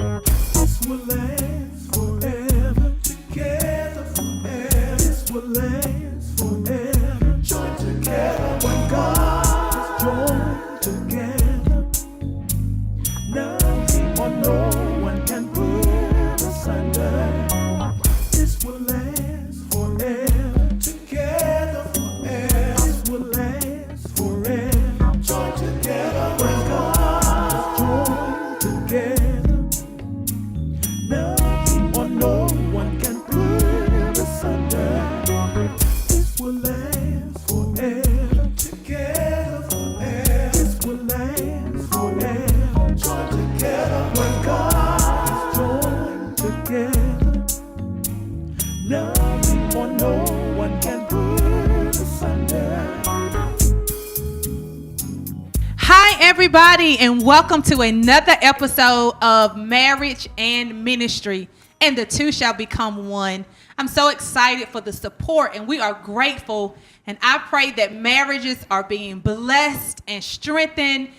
This will last forever. Together forever. This will last forever. Join together when God is joined together. Nothing or no one can put asunder. This will last forever. Together forever. This will last forever. Join together when God is joined together. Nothing or no one can put asunder. This will last forever. Together forever. This will last forever. Join together when God is joined together. Nothing or no one can put asunder. Hi, everybody, and welcome to another episode of Marriage and Ministry, and the two shall become one. I'm so excited for the support, and we are grateful, and I pray that marriages are being blessed and strengthened,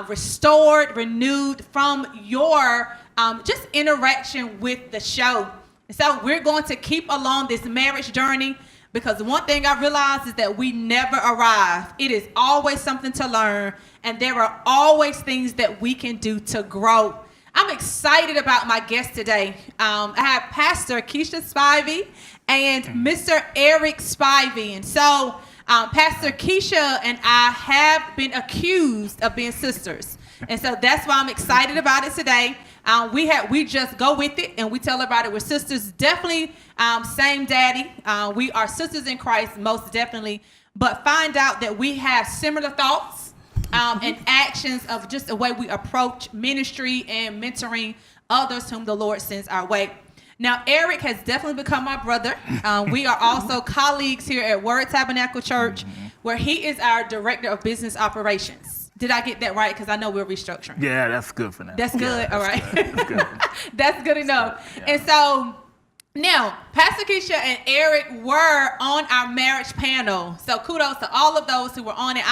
restored, renewed from your just interaction with the show. And so we're going to keep along this marriage journey, because one thing I realize is that we never arrive. It is always something to learn, and there are always things that we can do to grow. I'm excited about my guest today. I have Pastor Keisha Spivey and Mr. Eric Spivey. And so Pastor Keisha and I have been accused of being sisters. And so that's why I'm excited about it today. We just go with it and we tell everybody we're sisters. Definitely same daddy. We are sisters in Christ, most definitely. But find out that we have similar thoughts and actions of just the way we approach ministry and mentoring others whom the Lord sends our way. Now, Eric has definitely become my brother. We are also colleagues here at Word Tabernacle Church, where he is our Director of Business Operations. Did I get that right? Because I know we're restructuring. Yeah, that's good for now. That's good. Yeah, all right. That's good. That's good enough. That's good. Yeah. And so now, Pastor Keisha and Eric were on our marriage panel. So kudos to all of those who were on it.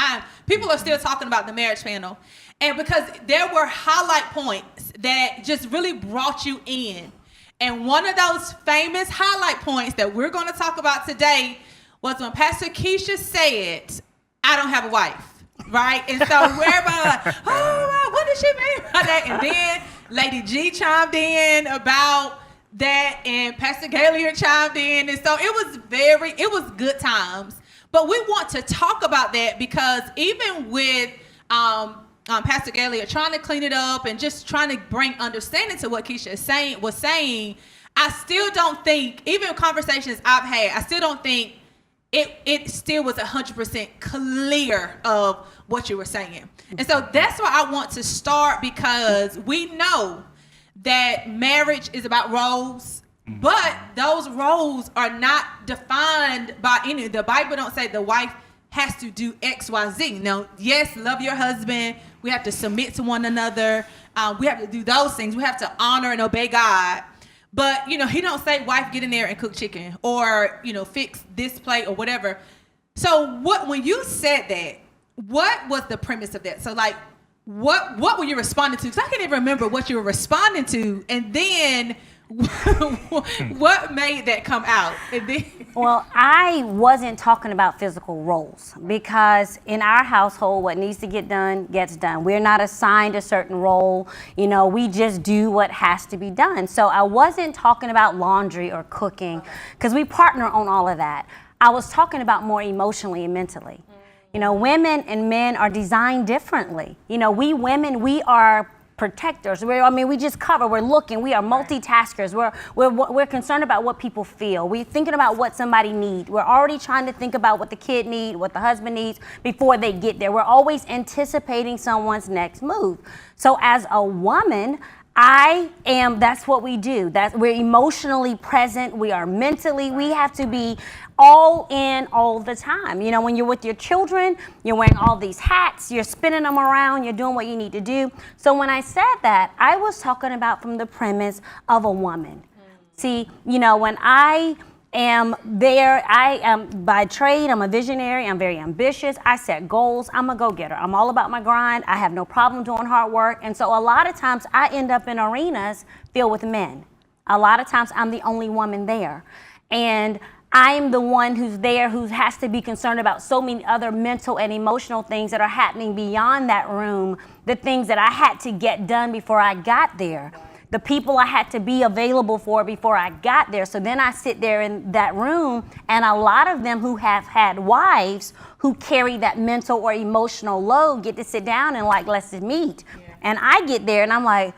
People are still talking about the marriage panel. And because there were highlight points that just really brought you in. And one of those famous highlight points that we're going to talk about today was when Pastor Keisha said, I don't have a wife. Right? And so everybody like, oh, what did she mean by that? And then Lady G chimed in about that, and Pastor Galia chimed in. And so it was good times. But we want to talk about that because even with Pastor Galia trying to clean it up and just trying to bring understanding to what Keisha was saying, I still don't think, even conversations I've had, I still don't think it still was 100% clear of what you were saying. And so that's why I want to start, because we know that marriage is about roles, but those roles are not defined by any. The Bible don't say the wife has to do X, Y, Z. No, yes, love your husband. We have to submit to one another. We have to do those things. We have to honor and obey God. But, he don't say, wife, get in there and cook chicken or, fix this plate or whatever. So when you said that, what was the premise of that? So, like, what were you responding to? Because I can't even remember what you were responding to. And then what made that come out? And then Well, I wasn't talking about physical roles, because in our household, what needs to get done gets done. We're not assigned a certain role. We just do what has to be done. So I wasn't talking about laundry or cooking, because we partner on all of that. I was talking about more emotionally and mentally. Women and men are designed differently. We women, we are protectors. We just cover. We're looking. We are multitaskers. We're concerned about what people feel. We're thinking about what somebody needs. We're already trying to think about what the kid needs, what the husband needs before they get there. We're always anticipating someone's next move. So as a woman, that's what we do. We're emotionally present. We are mentally, we have to be all in all the time. When you're with your children, you're wearing all these hats, you're spinning them around, you're doing what you need to do. So when I said that, I was talking about from the premise of a woman. See, when I am there. I am by trade, I'm a visionary, I'm very ambitious. I set goals, I'm a go-getter. I'm all about my grind. I have no problem doing hard work. And so a lot of times I end up in arenas filled with men. A lot of times I'm the only woman there. And I'm the one who's there who has to be concerned about so many other mental and emotional things that are happening beyond that room, the things that I had to get done before I got there, the people I had to be available for before I got there. So then I sit there in that room, and a lot of them who have had wives who carry that mental or emotional load get to sit down and like, let's meet. Yeah. And I get there and I'm like,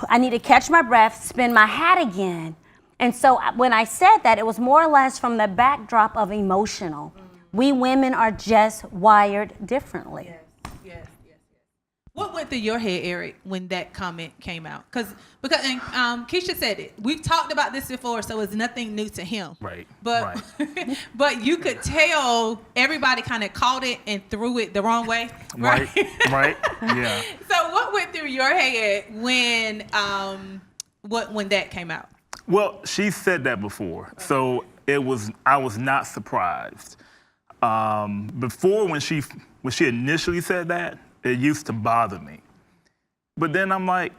I need to catch my breath, spin my hat again. And so when I said that, it was more or less from the backdrop of emotional. We women are just wired differently. Yes. What went through your head, Eric, when that comment came out? Because Keisha said it. We've talked about this before, so it's nothing new to him. Right. But but you could tell everybody kind of caught it and threw it the wrong way. Right. Yeah. So what went through your head when that came out? Well, she said that before, so I was not surprised. Before, when she initially said that, it used to bother me. But then I'm like,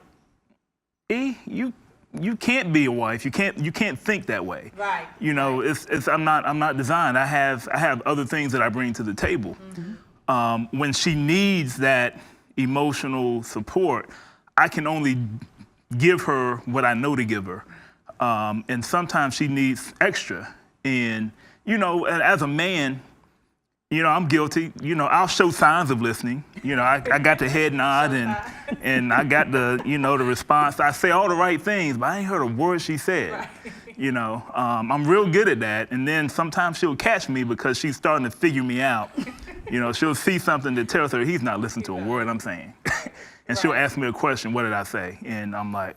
you can't be a wife. You can't think that way. Right. You know, I'm not designed. I have other things that I bring to the table. Mm-hmm. When she needs that emotional support, I can only give her what I know to give her. And sometimes she needs extra. And, you know, as a man, you know, I'm guilty. You know, I'll show signs of listening. You know, I got the head nod and I got the, you know, the response. I say all the right things, but I ain't heard a word she said. Right. You know, I'm real good at that. And then sometimes she'll catch me because she's starting to figure me out. You know, she'll see something that tells her he's not listening to a word I'm saying. And she'll ask me a question, what did I say? And I'm like,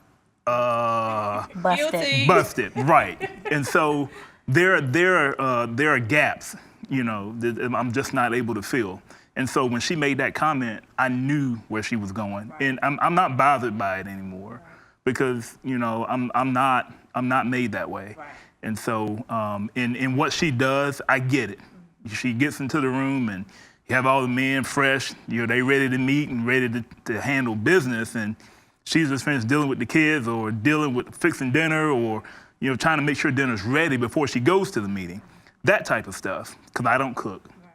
busted, right. And so there are gaps, you know, that I'm just not able to fill. And so when she made that comment, I knew where she was going. Right. And I'm not bothered by it anymore because, you know, I'm not made that way. Right. And so in what she does, I get it. She gets into the room and you have all the men fresh, you know, they ready to meet and ready to handle business, and she's just finished dealing with the kids or dealing with fixing dinner or, you know, trying to make sure dinner's ready before she goes to the meeting. That type of stuff, because I don't cook. Right.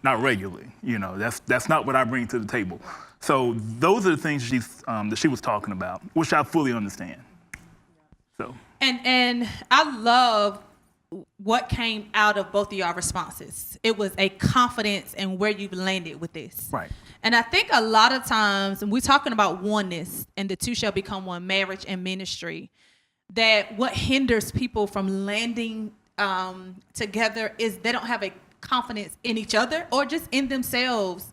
Not regularly, you know, that's not what I bring to the table. So those are the things that she was talking about, which I fully understand. So. And I love what came out of both of your responses. It was a confidence in where you've landed with this. Right. And I think a lot of times, and we're talking about oneness and the two shall become one, marriage and ministry, that what hinders people from landing together is they don't have a confidence in each other or just in themselves.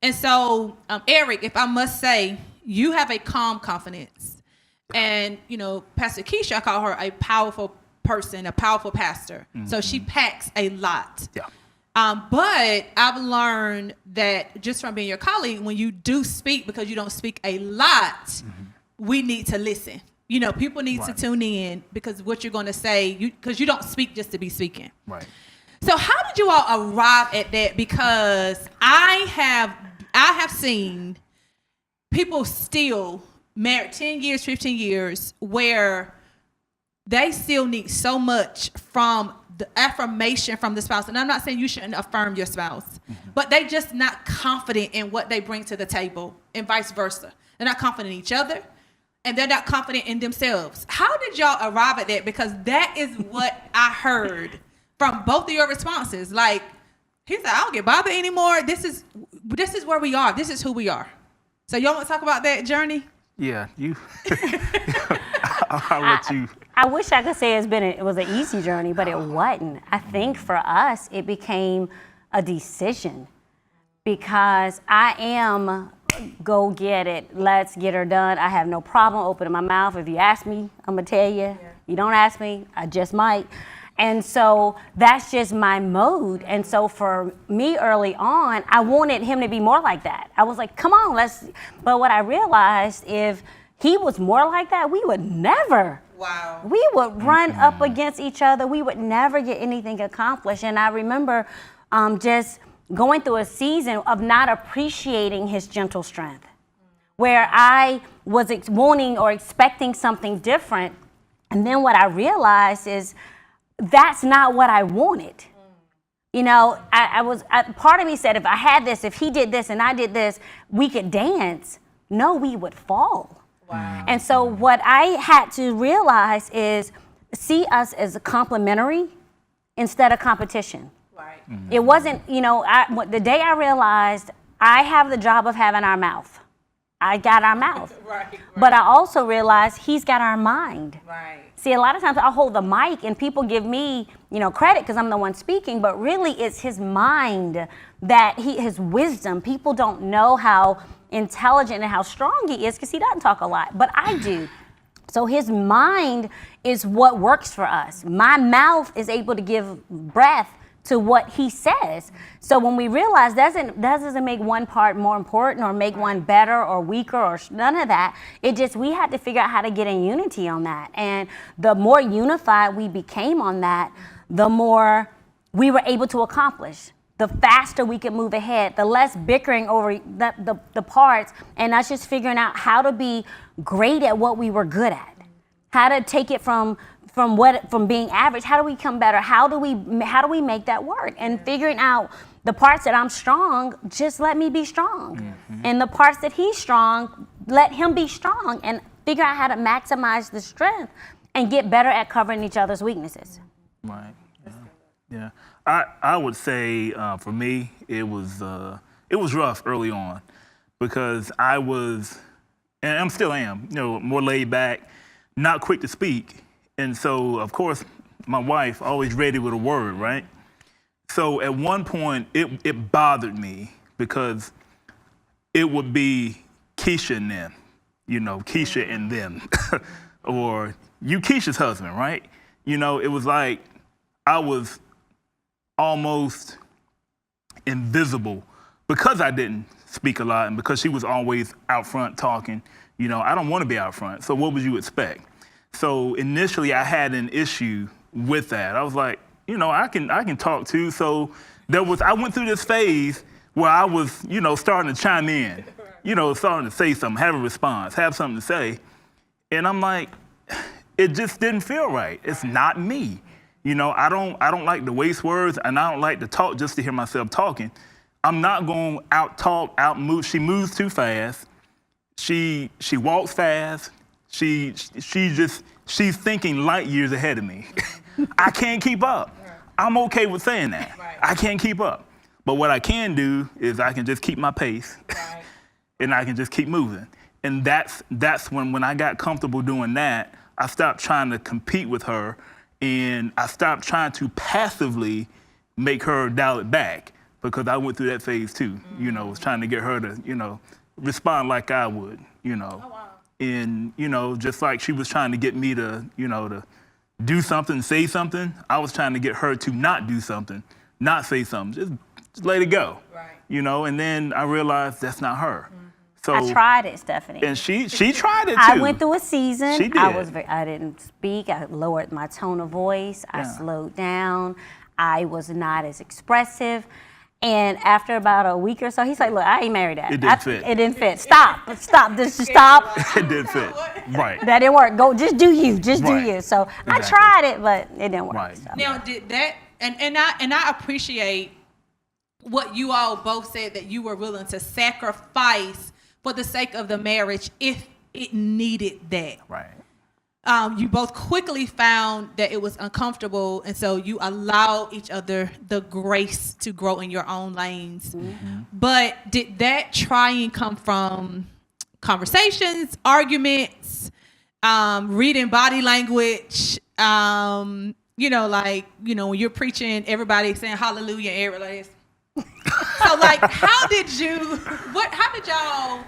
And so, Eric, if I must say, you have a calm confidence. And, you know, Pastor Keisha, I call her a powerful person, a powerful pastor. Mm-hmm. So she packs a lot. Yeah. But I've learned that just from being your colleague, when you do speak, because you don't speak a lot, mm-hmm. we need to listen. You know, people need to tune in because what you're going to say, because you don't speak just to be speaking. Right. So how did you all arrive at that? Because I have seen people still married 10 years, 15 years, where they still need so much from the affirmation from the spouse. And I'm not saying you shouldn't affirm your spouse, mm-hmm. but they just not confident in what they bring to the table and vice versa. They're not confident in each other and they're not confident in themselves. How did y'all arrive at that? Because that is what I heard from both of your responses. Like, he said, I don't get bothered anymore. This is where we are. This is who we are. So y'all want to talk about that journey? Yeah, I'll let you. I wish I could say it was an easy journey, but it wasn't. I think for us, it became a decision because I am go get it. Let's get her done. I have no problem opening my mouth. If you ask me, I'm going to tell you. Yeah. You don't ask me, I just might. And so that's just my mode. And so for me early on, I wanted him to be more like that. I was like, come on, let's. But what I realized, if he was more like that, we would never Wow. We would run up against each other. We would never get anything accomplished. And I remember just going through a season of not appreciating his gentle strength, where I was wanting or expecting something different. And then what I realized is that's not what I wanted. You know, part of me said, if I had this, if he did this and I did this, we could dance. No, we would fall. Wow. And so what I had to realize is see us as a complementary instead of competition. Right. Mm-hmm. It wasn't, you know, the day I realized I have the job of having our mouth. I got our mouth. Right. But I also realized he's got our mind. Right. See, a lot of times I'll hold the mic and people give me, you know, credit because I'm the one speaking, but really it's his mind, his wisdom. People don't know how intelligent and how strong he is because he doesn't talk a lot, but I do. So his mind is what works for us. My mouth is able to give breath to what he says. So when we realize that doesn't make one part more important or make one better or weaker or none of that. It just, we had to figure out how to get in unity on that. And the more unified we became on that, the more we were able to accomplish. The faster we could move ahead, the less bickering over the parts, and us just figuring out how to be great at what we were good at, how to take it from being average, how do we become better, how do we make that work, and figuring out the parts that I'm strong, just let me be strong, and the parts that he's strong, let him be strong, and figure out how to maximize the strength and get better at covering each other's weaknesses. Right. Yeah. I would say for me it was rough early on because I was, and I still am, you know, more laid back, not quick to speak, and so of course my wife always ready with a word, right? So at one point it bothered me because it would be Keisha and them, you know, Keisha and them, or you Keisha's husband, right? You know, it was like I was almost invisible because I didn't speak a lot and because she was always out front talking. You know, I don't want to be out front. So what would you expect? So initially I had an issue with that. I was like, you know, I can talk too. So I went through this phase where I was, you know, starting to chime in, you know, starting to say something, have a response, have something to say. And I'm like, it just didn't feel right. It's not me. You know, I don't like to waste words, and I don't like to talk just to hear myself talking. I'm not going to out-talk, out-move. She moves too fast. She walks fast. She's thinking light years ahead of me. I can't keep up. I'm okay with saying that. Right. I can't keep up. But what I can do is I can just keep my pace, right, and I can just keep moving. And that's when I got comfortable doing that, I stopped trying to compete with her. And I stopped trying to passively make her dial it back because I went through that phase too. You know, was trying to get her to, you know, respond like I would, you know. Oh, wow. And, you know, just like she was trying to get me to, you know, to do something, say something, I was trying to get her to not do something, not say something, just let it go. Right. You know, and then I realized that's not her. So, I tried it, Stephanie. And she tried it too. I went through a season. She did. I didn't speak. I lowered my tone of voice. Yeah. I slowed down. I was not as expressive. And after about a week or so, he's like, look, I ain't married that. It didn't fit. It didn't fit. Stop. Just stop. It didn't fit. Right. That didn't work. Go, just do you. Just right. do you. So exactly. I tried it, but it didn't work. Right. So. Now, did that, and I appreciate what you all both said, that you were willing to sacrifice for the sake of the marriage if it needed that. Right. You both quickly found that it was uncomfortable, and so you allowed each other the grace to grow in your own lanes. Mm-hmm. But did that trying come from conversations, arguments, reading body language? You know, like, you know, when you're preaching, everybody saying hallelujah, and everybody is. So, like, how did y'all,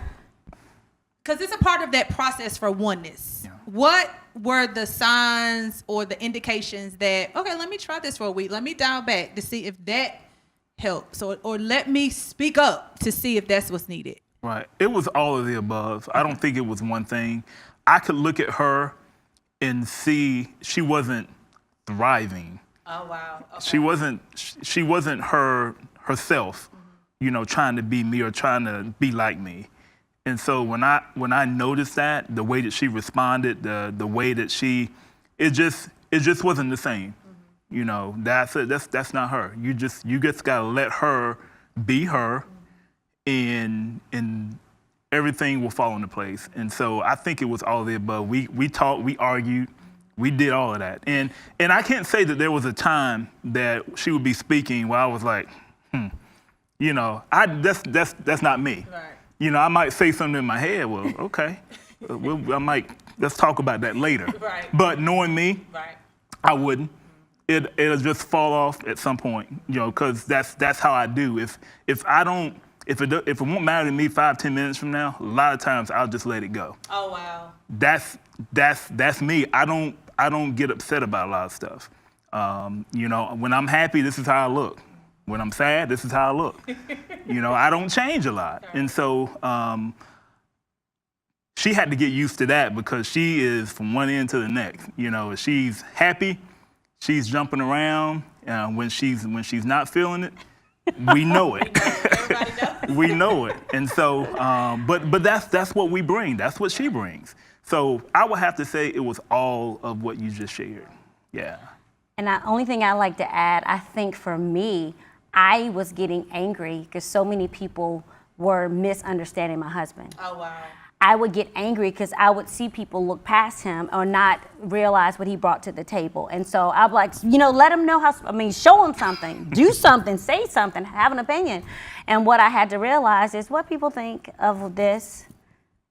because it's a part of that process for oneness. Yeah. What were the signs or the indications that, okay, let me try this for a week. Let me dial back to see if that helps, or let me speak up to see if that's what's needed. Right. It was all of the above. I don't think it was one thing. I could look at her and see she wasn't thriving. Oh wow. Okay. She wasn't herself, you know, trying to be me or trying to be like me. And so when I noticed that, the way that she responded, the way that it just wasn't the same. You know, that's not her. You just gotta let her be her, and everything will fall into place. And so I think it was all of the above. We talked, we argued, we did all of that. And I can't say that there was a time that she would be speaking where I was like, you know, that's not me. Right. You know, I might say something in my head. Well, okay, let's talk about that later. Right. But knowing me, Right. I wouldn't. It'll just fall off at some point, you know, because that's how I do. If it won't matter to me 5-10 minutes from now, a lot of times I'll just let it go. Oh wow. That's me. I don't get upset about a lot of stuff. You know, when I'm happy, this is how I look. When I'm sad, this is how I look. You know, I don't change a lot. And so she had to get used to that because she is from one end to the next. You know, if she's happy, she's jumping around. When she's not feeling it, we know it. Everybody knows. We know it. And so, but that's what we bring. That's what she brings. So I would have to say it was all of what you just shared. Yeah. And the only thing I like to add, I think for me, I was getting angry because so many people were misunderstanding my husband. Oh wow. I would get angry because I would see people look past him or not realize what he brought to the table. And so I'm like, you know, let him know show him something, do something, say something, have an opinion. And what I had to realize is what people think of this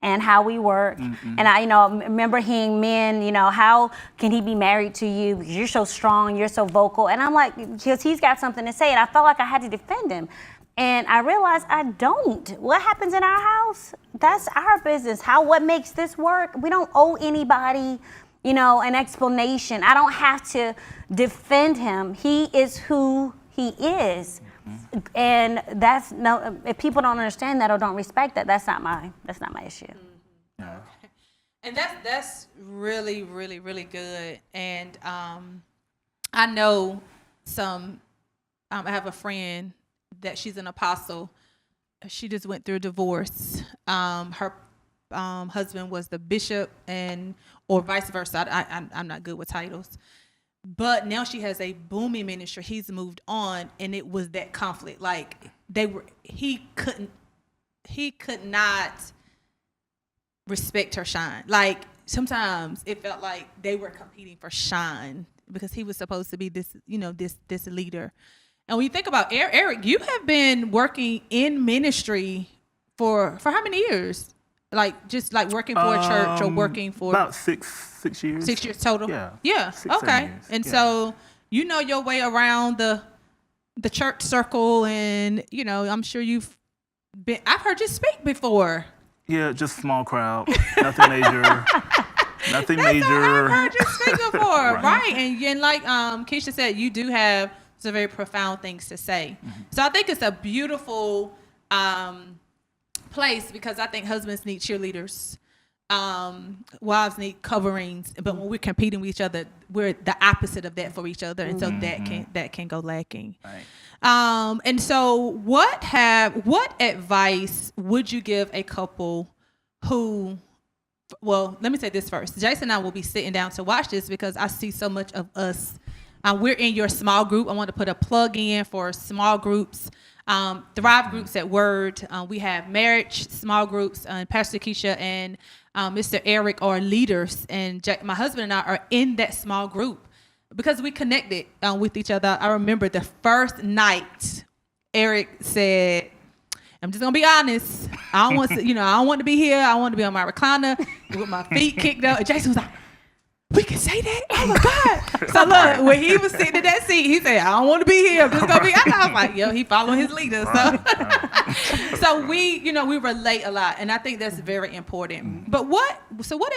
and how we work. And I, you know, remember hearing men, you know, how can he be married to you? Because you're so strong, you're so vocal. And I'm like, because he's got something to say. And I felt like I had to defend him. And I realized I don't. What happens in our house, that's our business. What makes this work? We don't owe anybody, you know, an explanation. I don't have to defend him. He is who he is. And if people don't understand that or don't respect that, that's not my issue. Yeah. And that's really, really, really good. And I know I have a friend that she's an apostle. She just went through a divorce. Her husband was the bishop or vice versa. I'm not good with titles. But now she has a booming ministry. He's moved on, and it was that conflict. Like he could not respect her shine. Like sometimes it felt like they were competing for shine because he was supposed to be this, you know, this leader. And when you think about Eric, you have been working in ministry for how many years? Like just like working for a church or working for about six years. 6 years total. Yeah. 6, okay. Years. And so you know your way around the church circle, and you know I'm sure I've heard you speak before. Yeah, just small crowd, nothing major. Nothing major. I've heard you speak before, right? And like Keisha said, you do have some very profound things to say. So I think it's a beautiful place because I think husbands need cheerleaders, wives need coverings, but when we're competing with each other, we're the opposite of that for each other, and so that can go lacking. Right. And so what advice would you give a couple who? Well, let me say this first. Jason and I will be sitting down to watch this because I see so much of us. We're in your small group. I want to put a plug in for small groups. Thrive groups at Word. We have marriage small groups. Pastor Keisha and Mr. Eric are leaders, and my husband and I are in that small group because we connected with each other. I remember the first night, Eric said, "I'm just gonna be honest. I don't want to, I don't want to be here. I want to be on my recliner with my feet kicked up." And Jason was like, "We can say that? Oh my God." So look, when he was sitting in that seat, he said, "I don't want to be here. I'm just gonna be." And I was like, "Yo, he following his leader." So we relate a lot, and I think that's very important. But what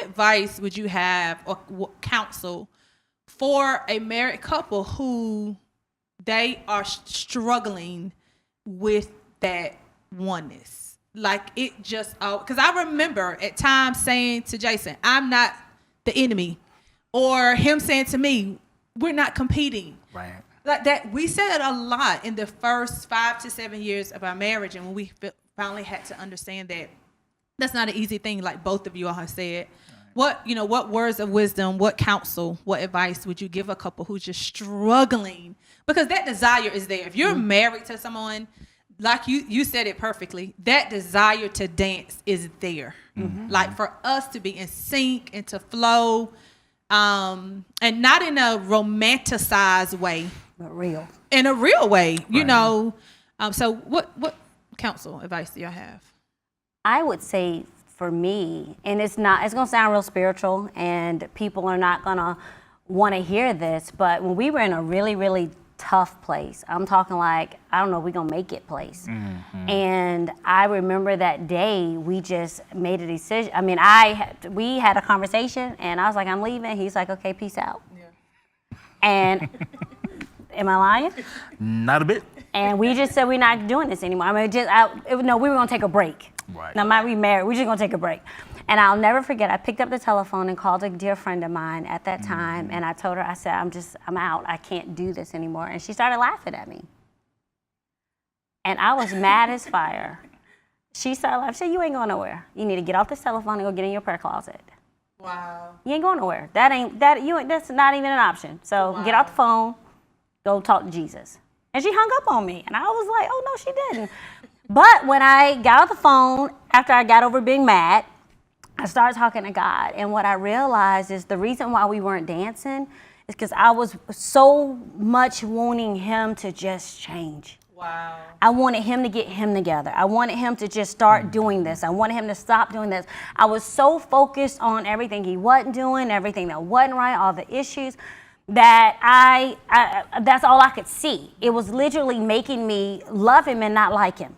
advice would you have or counsel for a married couple who they are struggling with that oneness? Like it just, because I remember at times saying to Jason, "I'm not the enemy, or him saying to me, we're not competing. Right. Like that, we said it a lot in the first 5 to 7 years of our marriage, and when we finally had to understand that that's not an easy thing, like both of you all have said. What words of wisdom, what counsel, what advice would you give a couple who's just struggling? Because that desire is there. If you're married to someone, like you said it perfectly, that desire to dance is there. Like for us to be in sync and to flow, and not in a romanticized way, but real. In a real way, you Right. know. So what counsel advice do y'all have? I would say for me, and it's going to sound real spiritual and people are not going to want to hear this, but when we were in a really, really tough place, I'm talking like, I don't know if we're going to make it place. And I remember that day we just made a decision. I mean, we had a conversation and I was like, I'm leaving. He's like, okay, peace out. Yeah. And am I lying? Not a bit. And we just said we're not doing this anymore. I mean, we were going to take a break. Right. Now, might be married. We're just going to take a break. And I'll never forget, I picked up the telephone and called a dear friend of mine at that time. And I told her, I said, I'm out. I can't do this anymore. And she started laughing at me. And I was mad as fire. She started laughing. She said, you ain't going nowhere. You need to get off this telephone and go get in your prayer closet. Wow. You ain't going nowhere. That's not even an option. So get off the phone, go talk to Jesus. And she hung up on me. And I was like, oh, no, she didn't. But when I got off the phone, after I got over being mad, I started talking to God. And what I realized is the reason why we weren't dancing is because I was so much wanting him to just change. Wow. I wanted him to get him together. I wanted him to just start doing this. I wanted him to stop doing this. I was so focused on everything he wasn't doing, everything that wasn't right, all the issues, that I that's all I could see. It was literally making me love him and not like him.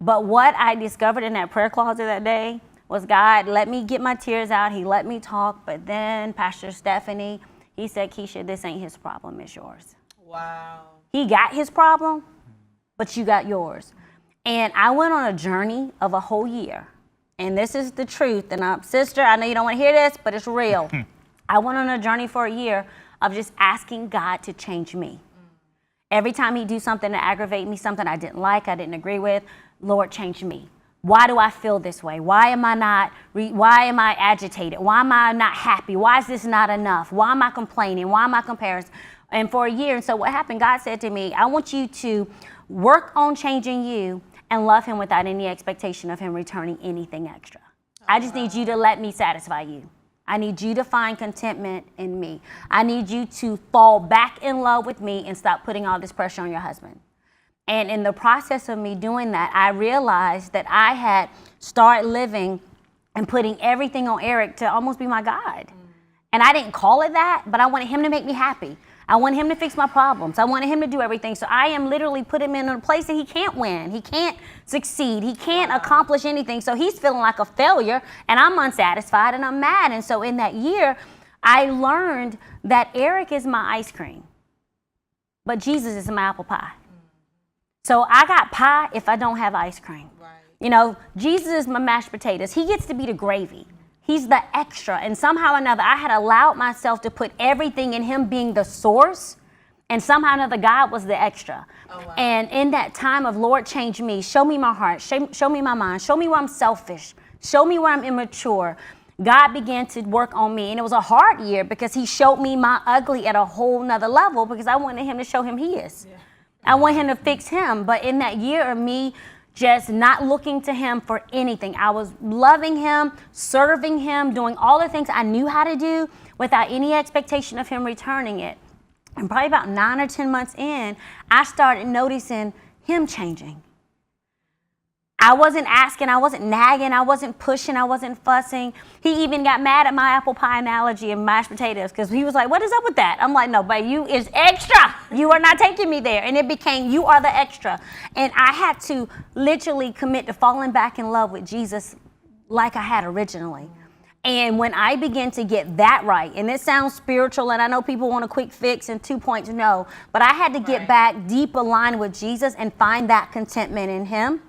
But what I discovered in that prayer closet that day was God let me get my tears out. He let me talk. But then Pastor Stephanie, he said, Keisha, this ain't his problem, it's yours. Wow. He got his problem, but you got yours. And I went on a journey of a whole year. And this is the truth. And sister, I know you don't want to hear this, but it's real. I went on a journey for a year of just asking God to change me. Every time he'd do something to aggravate me, something I didn't like, I didn't agree with, Lord, change me. Why do I feel this way? Why am I agitated? Why am I not happy? Why is this not enough? Why am I complaining? Why am I comparing? And for a year, and so what happened, God said to me, I want you to work on changing you and love him without any expectation of him returning anything extra. I just need you to let me satisfy you. I need you to find contentment in me. I need you to fall back in love with me and stop putting all this pressure on your husband. And in the process of me doing that, I realized that I had started living and putting everything on Eric to almost be my God. And I didn't call it that, but I wanted him to make me happy. I wanted him to fix my problems. I wanted him to do everything. So I am literally putting him in a place that he can't win. He can't succeed. He can't accomplish anything. So he's feeling like a failure, and I'm unsatisfied, and I'm mad. And so in that year, I learned that Eric is my ice cream, but Jesus is my apple pie. So I got pie if I don't have ice cream. Right. You know, Jesus is my mashed potatoes. He gets to be the gravy. He's the extra. And somehow or another, I had allowed myself to put everything in him being the source, and somehow or another, God was the extra. Oh, wow. And in that time of, Lord, change me, show me my heart, show me my mind, show me where I'm selfish, show me where I'm immature, God began to work on me. And it was a hard year because he showed me my ugly at a whole nother level because I wanted him to show him he is. Yeah. I want him to fix him. But in that year of me just not looking to him for anything, I was loving him, serving him, doing all the things I knew how to do without any expectation of him returning it. And probably about 9 or 10 months in, I started noticing him changing. I wasn't asking, I wasn't nagging, I wasn't pushing, I wasn't fussing. He even got mad at my apple pie analogy and mashed potatoes because he was like, what is up with that? I'm like, no, but you is extra. You are not taking me there. And it became, you are the extra. And I had to literally commit to falling back in love with Jesus like I had originally. And when I began to get that right, and it sounds spiritual, and I know people want a quick fix and 2 points, no, but I had to get back deep aligned with Jesus and find that contentment in him.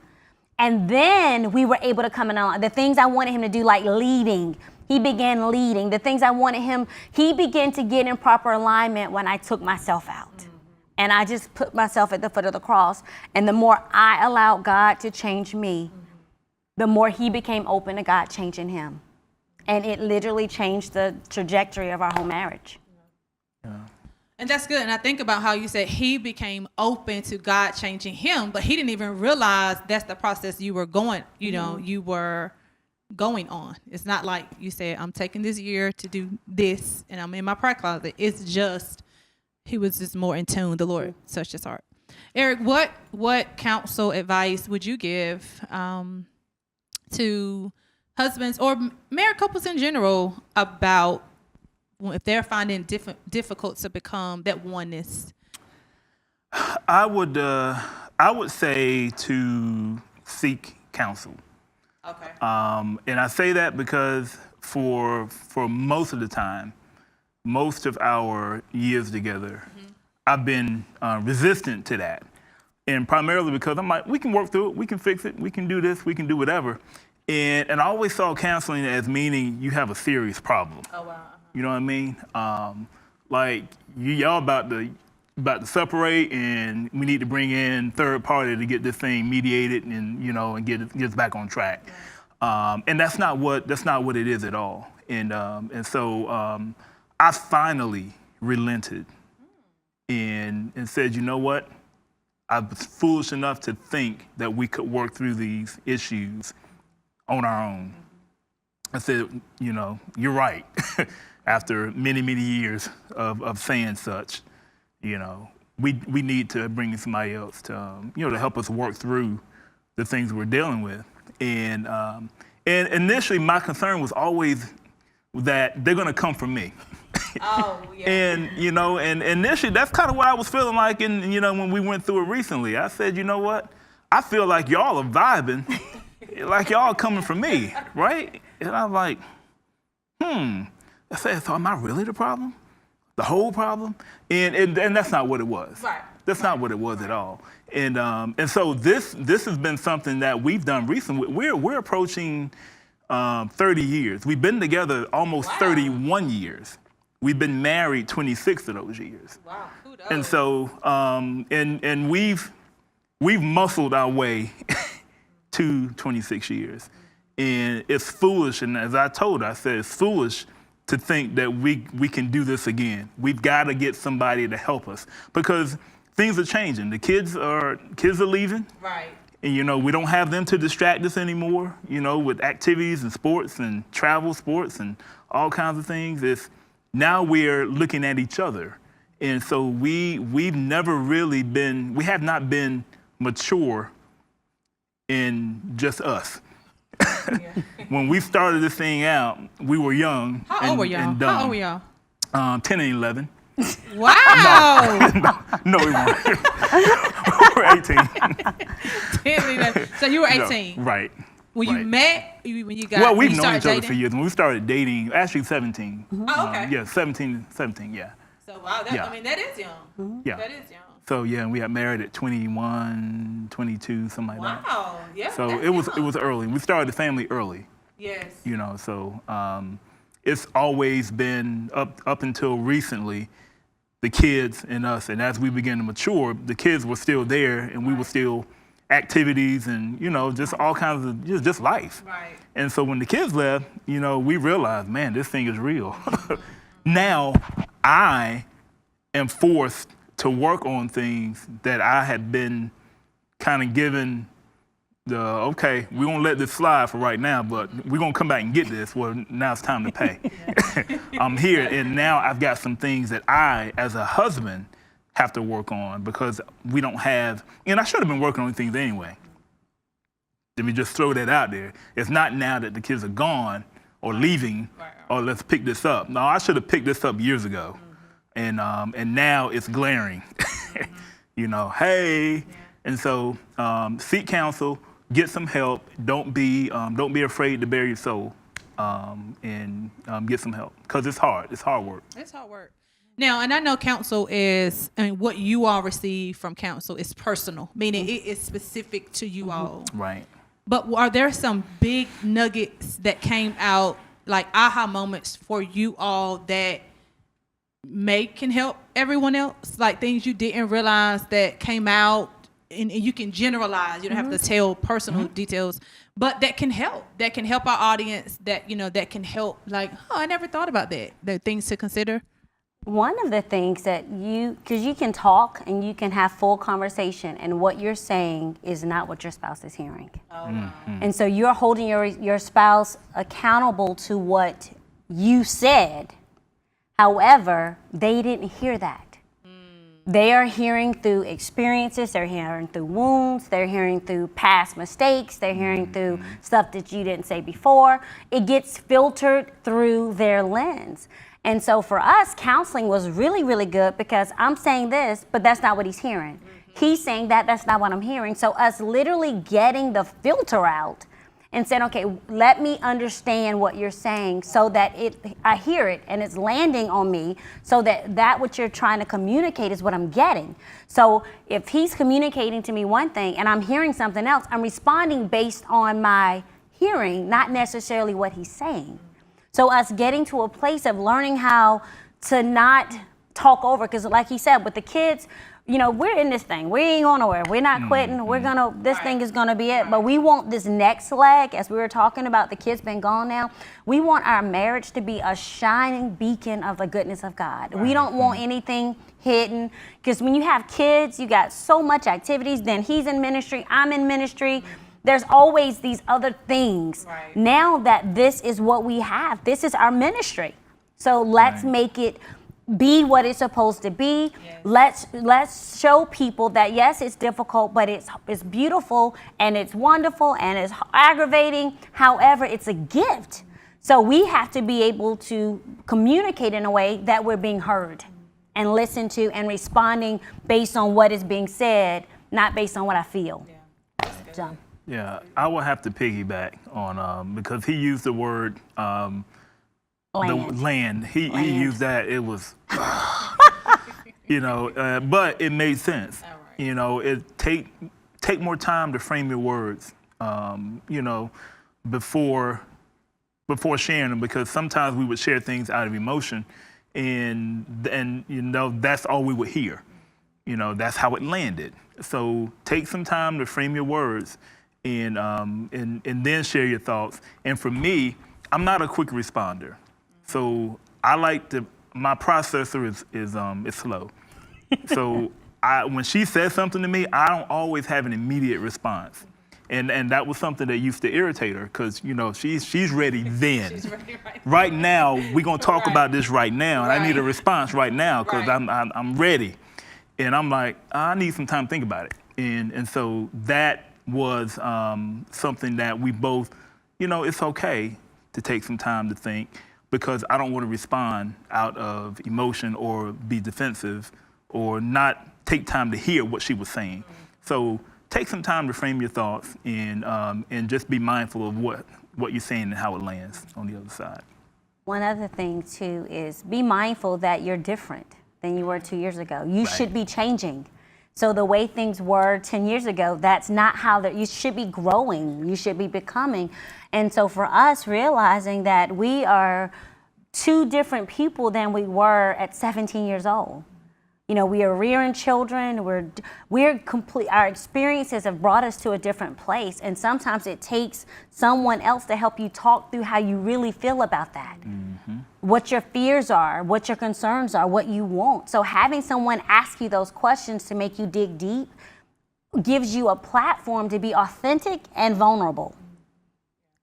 And then we were able to come in on the things I wanted him to do, like leading, He began leading. The things I wanted him, he began to get in proper alignment when I took myself out. And I just put myself at the foot of the cross. And the more I allowed God to change me, the more he became open to God changing him. And it literally changed the trajectory of our whole marriage. Yeah. And that's good. And I think about how you said he became open to God changing him, but he didn't even realize that's the process you were going, you were going on. It's not like you said, I'm taking this year to do this and I'm in my prayer closet. It's just, he was just more in tune. The Lord touched his heart. Eric, what counsel advice would you give to husbands or married couples in general about if they're finding difficult to become that oneness? I would say to seek counsel. Okay. And I say that because for most of the time, most of our years together, I've been resistant to that. And primarily because I'm like, we can work through it, we can fix it, we can do this, we can do whatever. And I always saw counseling as meaning you have a serious problem. Oh, wow. You know what I mean? Like y'all about to separate, and we need to bring in third party to get this thing mediated and and get it back on track. And that's not what it is at all. And so I finally relented and said, you know what? I was foolish enough to think that we could work through these issues on our own. I said, you're right. After many, many years of saying such, we need to bring in somebody else to, to help us work through the things we're dealing with. And initially, my concern was always that they're going to come from me. Oh, yeah. And and initially, that's kind of what I was feeling like. And when we went through it recently, I said, you know what? I feel like y'all are vibing, like y'all coming from me, right? And I'm like, I said, so am I really the problem? The whole problem? And that's not what it was. Right. That's not what it was at all. And so this has been something that we've done recently. We're approaching 30 years. We've been together almost 31 years. We've been married 26 of those years. Wow. Kudos. And so and we've muscled our way to 26 years. And it's foolish, and as I told her, I said it's foolish to think that we can do this again. We've got to get somebody to help us because things are changing. The kids are leaving. Right. And we don't have them to distract us anymore, with activities and sports and travel sports and all kinds of things. Now we're looking at each other. And so we've never really we have not been mature in just us. Yeah. When we started this thing out, we were young. How old were y'all? And dumb. How old were y'all? 10 and 11. Wow. No, we weren't. We were 18. 10 and 11. So you were 18. No, right. When you right. met, when you got Well, we've when you known started each other dating? for years. When we started dating, actually 17. Oh, okay. Yeah, 17, yeah. So wow, Yeah. I mean that is young. Yeah. That is young. So yeah, and we got married at 21, 22, something like that. Wow. Yeah. So that's it was young. early. We started the family early. Yes. So it's always been up until recently, the kids and us. And as we began to mature, the kids were still there, and we were still activities and just all kinds of just life. Right. And so when the kids left, we realized, man, this thing is real. Now I am forced to work on things that I had been kind of given okay, we're going to let this slide for right now, but we're going to come back and get this. Well, now it's time to pay. I'm here, and now I've got some things that I, as a husband, have to work on because we don't have, and I should have been working on things anyway. Let me just throw that out there. It's not now that the kids are gone or leaving, or let's pick this up. No, I should have picked this up years ago. And now it's glaring, hey. And so seek counsel, get some help. Don't be afraid to bare your soul, and get some help because it's hard. It's hard work. It's hard work. Now, and I know counsel is, what you all receive from counsel is personal, meaning it is specific to you all. Right. But are there some big nuggets that came out like aha moments for you all that can help everyone else? Like things you didn't realize that came out, and you can generalize. You don't have to tell personal details, but that can help. That can help our audience. That that can help. Like, oh, I never thought about that. The things to consider. One of the things that because you can talk and you can have full conversation, and what you're saying is not what your spouse is hearing. And so you're holding your spouse accountable to what you said. However, they didn't hear that. They are hearing through experiences, they're hearing through wounds, they're hearing through past mistakes, they're hearing through stuff that you didn't say before. It gets filtered through their lens. And so for us, counseling was really, really good because I'm saying this, but that's not what he's hearing. He's saying that's not what I'm hearing. So us literally getting the filter out and saying, okay, let me understand what you're saying so that I hear it and it's landing on me, so that what you're trying to communicate is what I'm getting. So if he's communicating to me one thing and I'm hearing something else, I'm responding based on my hearing, not necessarily what he's saying. So us getting to a place of learning how to not talk over, because like he said, with the kids, we're in this thing. We ain't going nowhere. We're not quitting. This thing is gonna be it. But we want this next leg, as we were talking about, the kids been gone now. We want our marriage to be a shining beacon of the goodness of God. We don't want anything hidden, because when you have kids, you got so much activities. Then he's in ministry, I'm in ministry. There's always these other things. Right. Now that this is what we have, this is our ministry. So let's make it be what it's supposed to be. Yes. Let's show people that yes, it's difficult, but it's beautiful and it's wonderful and it's aggravating. However, it's a gift. So we have to be able to communicate in a way that we're being heard and listened to and responding based on what is being said, not based on what I feel. Yeah. So. Yeah, I will have to piggyback on because he used the word land. He used that. It was, but it made sense. Right. It take more time to frame your words, before sharing them, because sometimes we would share things out of emotion, and that's all we would hear. That's how it landed. So take some time to frame your words, and then share your thoughts. And for me, I'm not a quick responder. So my processor is slow. So when she says something to me, I don't always have an immediate response. And that was something that used to irritate her, because she's ready then. She's ready right now. We're gonna talk about this right now, and I need a response right now, because I'm ready. And I'm like, I need some time to think about it. And so that was something that we both, it's okay to take some time to think, because I don't want to respond out of emotion or be defensive or not take time to hear what she was saying. So take some time to frame your thoughts, and just be mindful of what you're saying and how it lands on the other side. One other thing too is be mindful that you're different than you were 2 years ago. You should be changing. So the way things were 10 years ago, that's not how you should be growing. You should be becoming. And so for us, realizing that we are two different people than we were at 17 years old. We are rearing children. We're complete. Our experiences have brought us to a different place, and sometimes it takes someone else to help you talk through how you really feel about that. Mm-hmm. What your fears are, what your concerns are, what you want. So having someone ask you those questions to make you dig deep gives you a platform to be authentic and vulnerable.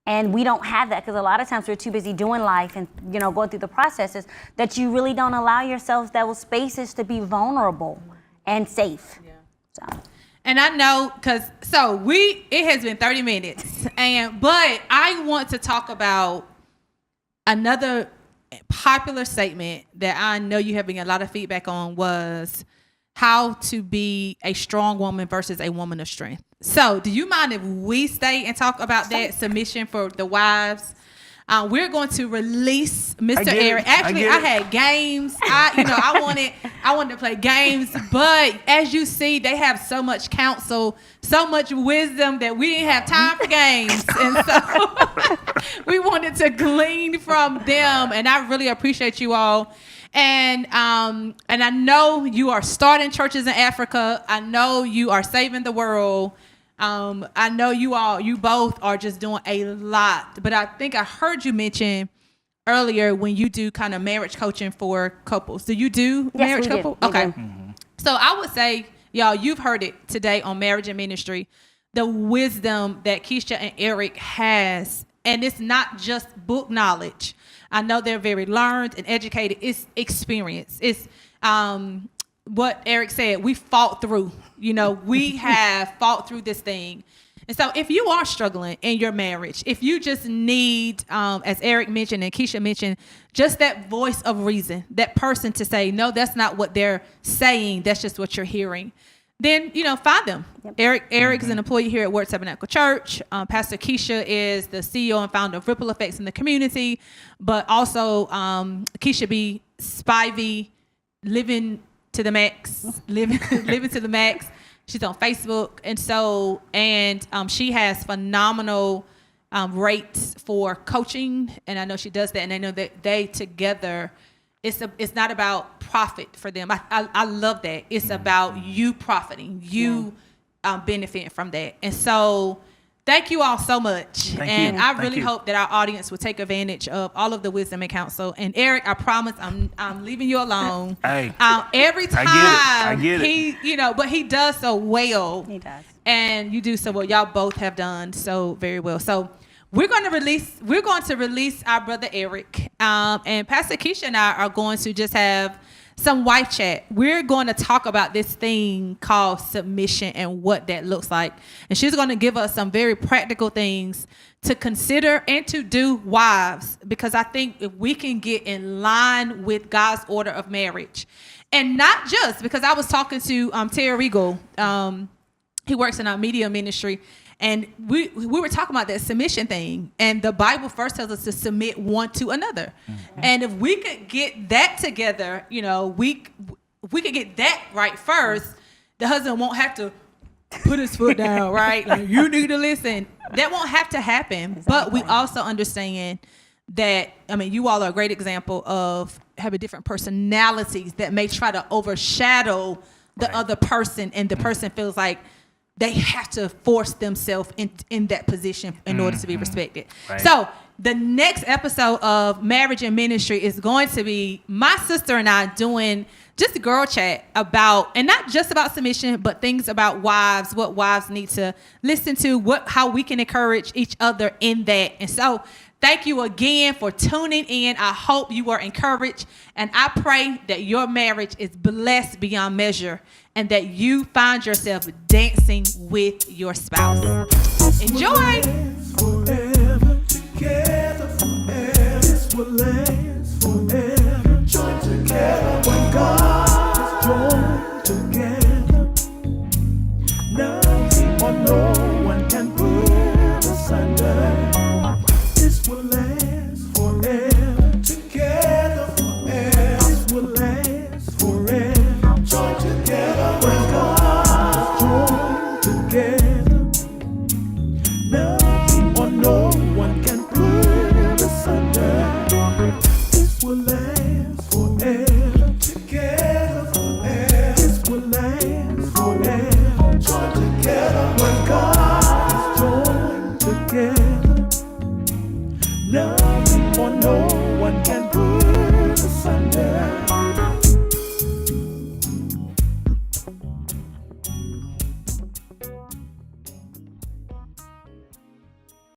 And we don't have that, because a lot of times we're too busy doing life and going through the processes that you really don't allow yourselves those spaces to be vulnerable and safe. Yeah. So. And I know, it has been 30 minutes, but I want to talk about another popular statement that I know you have been getting a lot of feedback on, was how to be a strong woman versus a woman of strength. So do you mind if we stay and talk about that submission for the wives? we're going to release Mr. get it. Eric. Actually, I had games. I wanted to play games, but as you see, they have so much counsel, so much wisdom that we didn't have time for games, and so we wanted to glean from them. And I really appreciate you all. And I know you are starting churches in Africa. I know you are saving the world. I know you both are just doing a lot. But I think I heard you mention earlier when you do kind of marriage coaching for couples. Do you do marriage couple? Okay. Mm-hmm. So I would say, y'all, you've heard it today on Marriage and Ministry, the wisdom that Keisha and Eric has. And it's not just book knowledge. I know they're very learned and educated. It's experience. It's what Eric said. We fought through. We have fought through this thing. And so if you are struggling in your marriage, if you just need, as Eric mentioned and Keisha mentioned, just that voice of reason, that person to say, no, that's not what they're saying. That's just what you're hearing. Then, find them. Yep. Eric's an employee here at Word Tabernacle Church. Pastor Keisha is the CEO and founder of Ripple Effects in the community, but also Keisha B. Spivey, living to the max, living to the max. She's on Facebook, and she has phenomenal rates for coaching, and I know she does that, and I know that they together. It's not about profit for them. I love that. It's about you profiting, you benefiting from that. And so thank you all so much. Thank you. I really hope that our audience will take advantage of all of the wisdom and counsel. And Eric, I promise I'm leaving you alone. Hey, every time I get it. he, but he does so well. He does. And you do so well. Y'all both have done so very well. So we're going to release our brother Eric, and Pastor Keisha and I are going to just have some wife chat. We're going to talk about this thing called submission and what that looks like. And she's going to give us some very practical things to consider and to do, wives, because I think if we can get in line with God's order of marriage, and not just because I was talking to Terry Regal, he works in our media ministry. And we were talking about that submission thing. And the Bible first tells us to submit one to another. Mm-hmm. And if we could get that together, we could get that right first, the husband won't have to put his foot down, right? Like, you need to listen. That won't have to happen. Exactly. But we also understand that, you all are a great example of having different personalities that may try to overshadow the other person, and the person feels like they have to force themselves in that position in order to be respected. Right. So the next episode of Marriage and Ministry is going to be my sister and I doing just a girl chat about, and not just about submission, but things about wives, what wives need to listen to, how we can encourage each other in that. And so thank you again for tuning in. I hope you were encouraged, and I pray that your marriage is blessed beyond measure, and that you find yourself dancing with your spouse. Enjoy. Forever together, forever. This will last forever. Join together when God is joined together. Nothing or no one can put asunder. This will last forever together, forever. This will last forever. Join together when God is joined together. Nothing or no one can put asunder. This will last forever together, forever. This will last forever. Join together when God is joined together. Nothing or no